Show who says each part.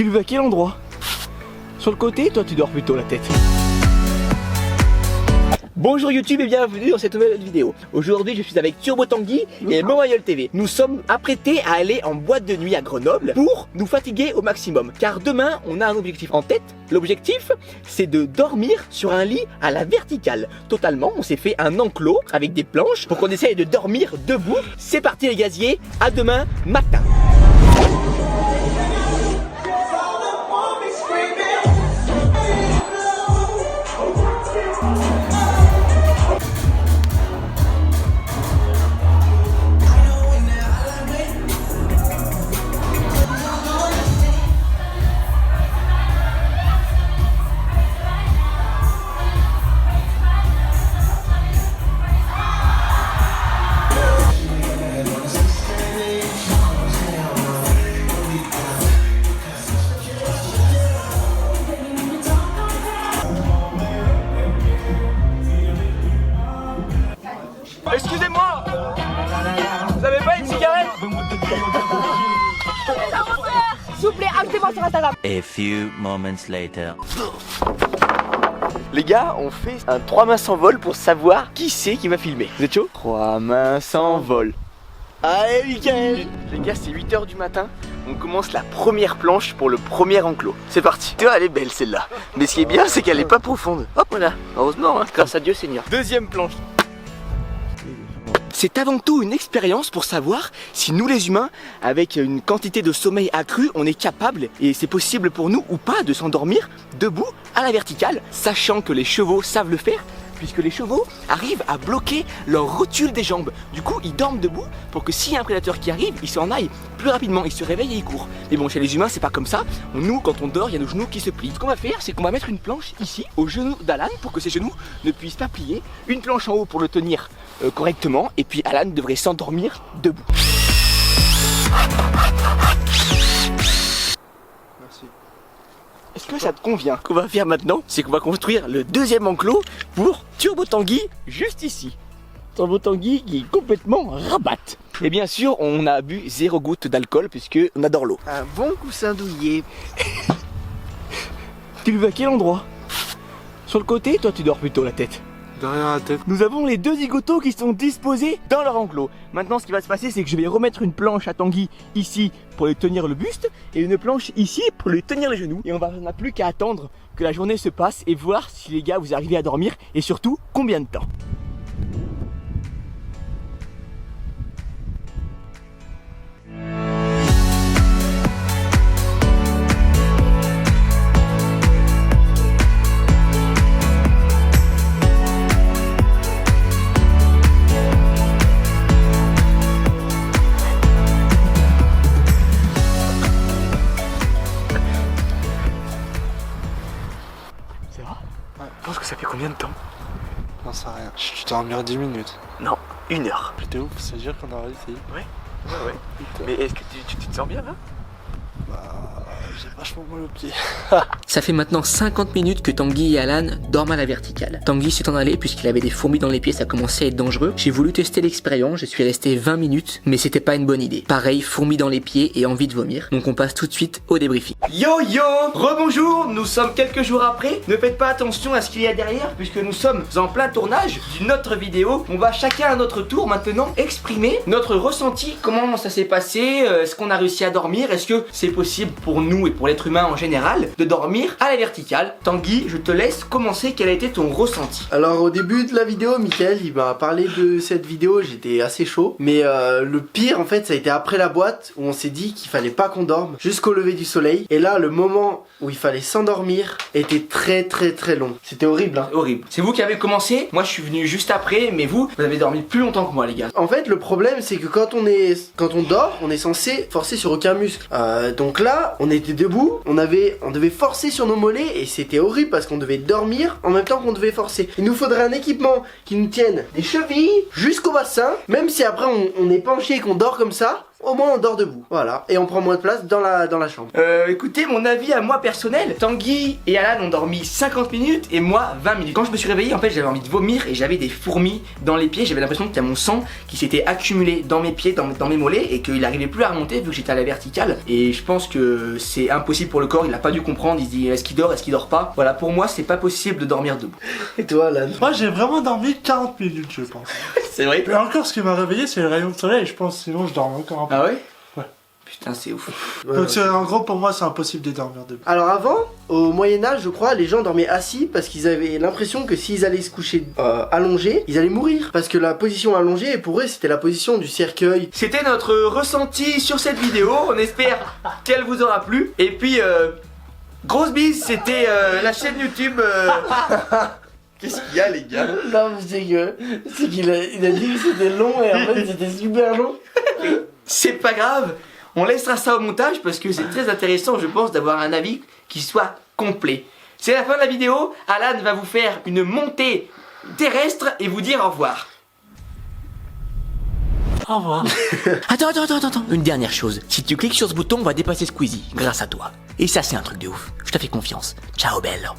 Speaker 1: Tu le veux à quel endroit? Sur le côté, toi tu dors plutôt la tête. Bonjour YouTube et bienvenue dans cette nouvelle vidéo. Aujourd'hui je suis avec Turbo Tanguy et Montréal TV. Nous sommes apprêtés à aller en boîte de nuit à Grenoble pour nous fatiguer au maximum. Car demain on a un objectif en tête. L'objectif c'est de dormir sur un lit à la verticale. Totalement, on s'est fait un enclos avec des planches pour qu'on essaye de dormir debout. C'est parti les gaziers, à demain matin. Excusez-moi, vous avez pas une cigarette?
Speaker 2: S'il vous plaît, achetez-moi sur Instagram.
Speaker 3: A few moments later.
Speaker 1: Les gars, on fait un 3 mains sans vol pour savoir qui c'est qui va filmer. Vous êtes chaud? 3 mains sans vol. Allez, Mickaël! Les gars, c'est 8 h du matin. On commence la première planche pour le premier enclos. C'est parti. Tu vois, elle est belle celle-là. Mais ce qui est bien, c'est qu'elle est pas profonde. Hop, voilà. Heureusement, hein, grâce à Dieu Seigneur. Deuxième planche. C'est avant tout une expérience pour savoir si nous les humains, avec une quantité de sommeil accrue, on est capable, et c'est possible pour nous ou pas, de s'endormir debout à la verticale, sachant que les chevaux savent le faire, puisque les chevaux arrivent à bloquer leur rotule des jambes. Du coup, ils dorment debout pour que s'il y a un prédateur qui arrive, ils s'en aillent plus rapidement, ils se réveillent et ils courent. Mais bon, chez les humains, c'est pas comme ça. Nous, quand on dort, il y a nos genoux qui se plient. Ce qu'on va faire, c'est qu'on va mettre une planche ici, au genou d'Alan, pour que ses genoux ne puissent pas plier. Une planche en haut pour le tenir correctement, et puis Alan devrait s'endormir debout.
Speaker 4: Merci.
Speaker 1: Est-ce que ça te convient? Ce qu'on va faire maintenant, c'est qu'on va construire le deuxième enclos pour Turbo Tanguy, juste ici. Turbo Tanguy qui est complètement rabatte. Et bien sûr, on a bu 0 goutte d'alcool puisque on adore l'eau.
Speaker 4: Un bon coussin douillet.
Speaker 1: Tu le veux à quel endroit? Sur le côté, toi tu dors plutôt la tête.
Speaker 4: Derrière la tête.
Speaker 1: Nous avons les deux zigotos qui sont disposés dans leur enclos. Maintenant, ce qui va se passer, c'est que je vais remettre une planche à Tanguy ici pour lui tenir le buste et une planche ici pour lui tenir les genoux. Et on n'a plus qu'à attendre que la journée se passe et voir si les gars vous arrivez à dormir et surtout combien de temps. C'est vrai?
Speaker 4: Ouais.
Speaker 1: Je pense que ça fait combien de temps?
Speaker 4: J'en sais rien. Je dormirai 10 minutes.
Speaker 1: Non, 1 heure.
Speaker 4: J'étais ouf, c'est dire qu'on aurait essayé.
Speaker 1: Ouais. Mais est-ce que tu te sens bien là?
Speaker 4: J'ai vachement mal aux pieds.
Speaker 5: Ça fait maintenant 50 minutes que Tanguy et Alan dorment à la verticale. Tanguy s'est en allé puisqu'il avait des fourmis dans les pieds, ça commençait à être dangereux. J'ai voulu tester l'expérience, je suis resté 20 minutes, mais c'était pas une bonne idée. Pareil, fourmis dans les pieds et envie de vomir. Donc on passe tout de suite au débriefing.
Speaker 1: Yo yo, rebonjour, nous sommes quelques jours après. Ne faites pas attention à ce qu'il y a derrière puisque nous sommes en plein tournage d'une autre vidéo. On va chacun à notre tour maintenant exprimer notre ressenti, comment ça s'est passé, est-ce qu'on a réussi à dormir, est-ce que c'est possible pour nous et pour l'être humain en général de dormir à la verticale. Tanguy, je te laisse commencer, quel a été ton ressenti?
Speaker 4: Alors au début de la vidéo, Mickaël il m'a parlé de cette vidéo, j'étais assez chaud. Mais le pire en fait ça a été après la boîte où on s'est dit qu'il fallait pas qu'on dorme jusqu'au lever du soleil. Et là le moment où il fallait s'endormir était très long. C'était horrible hein.
Speaker 1: Horrible. C'est vous qui avez commencé, moi je suis venu juste après, mais vous avez dormi plus longtemps que moi les gars.
Speaker 4: En fait le problème c'est que quand on dort, on est censé forcer sur aucun muscle. Donc là on était debout, on devait forcer sur nos mollets et c'était horrible parce qu'on devait dormir en même temps qu'on devait forcer. Il nous faudrait un équipement qui nous tienne des chevilles jusqu'au bassin, même si après on est penché et qu'on dort comme ça. au moins on dort debout. Voilà, et on prend moins de place dans la chambre.
Speaker 1: Écoutez, mon avis à moi personnel, Tanguy et Alan ont dormi 50 minutes et moi 20 minutes. Quand je me suis réveillé, en fait, j'avais envie de vomir et j'avais des fourmis dans les pieds. J'avais l'impression qu'il y a mon sang qui s'était accumulé dans mes pieds, dans mes mollets et qu'il n'arrivait plus à remonter vu que j'étais à la verticale. Et je pense que c'est impossible pour le corps, il n'a pas dû comprendre. Il se dit est-ce qu'il dort pas. Voilà, pour moi, c'est pas possible de dormir debout.
Speaker 4: Et toi, Alan?
Speaker 6: Moi j'ai vraiment dormi 40 minutes je pense.
Speaker 1: C'est vrai?
Speaker 6: Et encore ce qui m'a réveillé c'est le rayon de soleil je pense, sinon je dormais encore un peu.
Speaker 1: Ah ouais?
Speaker 6: Ouais.
Speaker 1: Putain, c'est ouf.
Speaker 6: Donc en gros pour moi c'est impossible de dormir debout.
Speaker 4: Alors avant, au Moyen-Âge, je crois, les gens dormaient assis parce qu'ils avaient l'impression que s'ils allaient se coucher allongés, ils allaient mourir. Parce que la position allongée, pour eux, c'était la position du cercueil.
Speaker 1: C'était notre ressenti sur cette vidéo. On espère qu'elle vous aura plu. Et puis, grosse bise, c'était la chaîne YouTube. Qu'est-ce qu'il y a, les gars?
Speaker 4: Non, mais c'est qu'il a dit que c'était long et en fait c'était super long.
Speaker 1: C'est pas grave. On laissera ça au montage parce que c'est très intéressant, je pense, d'avoir un avis qui soit complet. C'est la fin de la vidéo. Alan va vous faire une montée terrestre et vous dire au revoir.
Speaker 6: Au revoir.
Speaker 5: Attends. Une dernière chose. Si tu cliques sur ce bouton, on va dépasser Squeezie grâce à toi. Et ça, c'est un truc de ouf. Je te fais confiance. Ciao, belle.